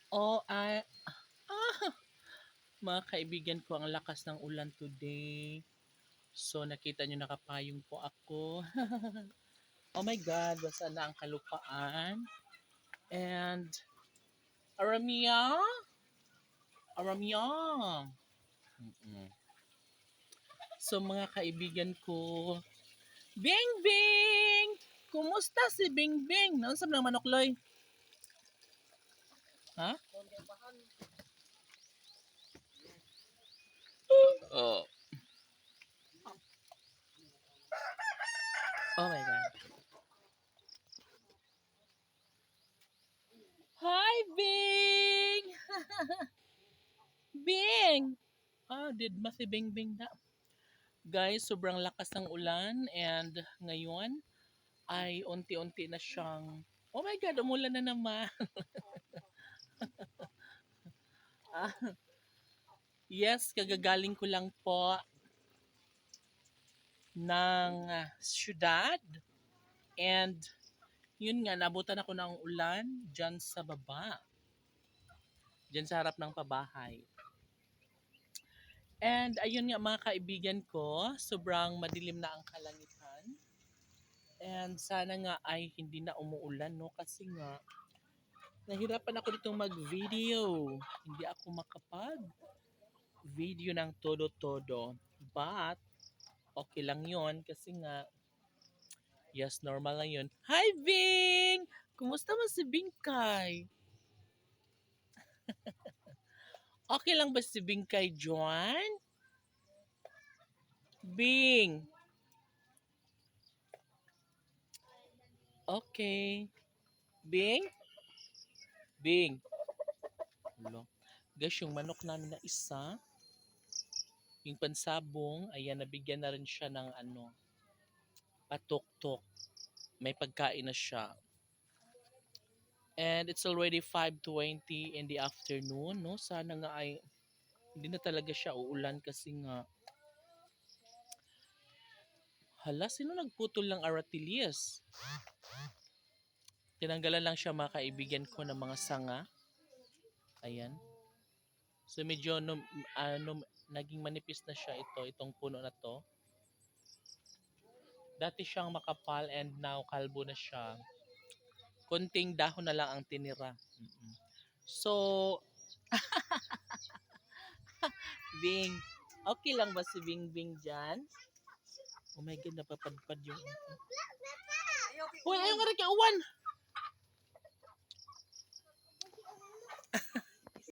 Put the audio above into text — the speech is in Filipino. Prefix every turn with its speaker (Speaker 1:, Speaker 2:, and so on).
Speaker 1: Oh, ah, mga kaibigan ko, ang lakas ng ulan today. So, nakita nyo nakapayong po ako. Oh my God, basa na ang kalupaan. And, Aramia? Aramia! Mm-mm. So, mga kaibigan ko, Bing Bing! Kumusta si Bing Bing? Naunsa ng manokloy? Ha? Oh. Oh my God. Hi, Bing! Bing! Ah, did ma si Bing Bing na? Guys, sobrang lakas ng ulan and ngayon ay unti-unti na siyang oh my God, umulan na naman. Ah, yes, kagagaling ko lang po ng syudad and yun nga, nabutan ako ng ulan dyan sa baba, dyan sa harap ng pabahay. And ayun nga mga kaibigan ko, sobrang madilim na ang kalangitan. And sana nga ay hindi na umuulan, no? Kasi nga, nahirapan ako ditong mag-video. Hindi ako makapag-video ng todo-todo. But, okay lang yon kasi nga, yes, normal lang yun. Hi, Bing! Kumusta mo si Bingkay? Okay lang ba si Bingkay, John? Bing! Okay. Bing? Bing? Hello. Guys, yung manok namin na isa, yung pansabong, ayan, nabigyan na rin siya ng ano, patok-tok. May pagkain na siya. And it's already 5:20 in the afternoon, no? Sana nga ay hindi na talaga siya uulan kasi nga hala, sino nagputol ng aratilyas? Tinanggalan lang siya mga kaibigan ko ng mga sanga. Ayan. So medyo naging manipis na siya itong puno na to. Dati siyang makapal and now kalbo na siya. Konting dahon na lang ang tinira. Mm-mm. So, Bing, okay lang ba si Bing Bing dyan? Oh my God, napapadpad yung... Uy, ayaw nga rin kay Uwan!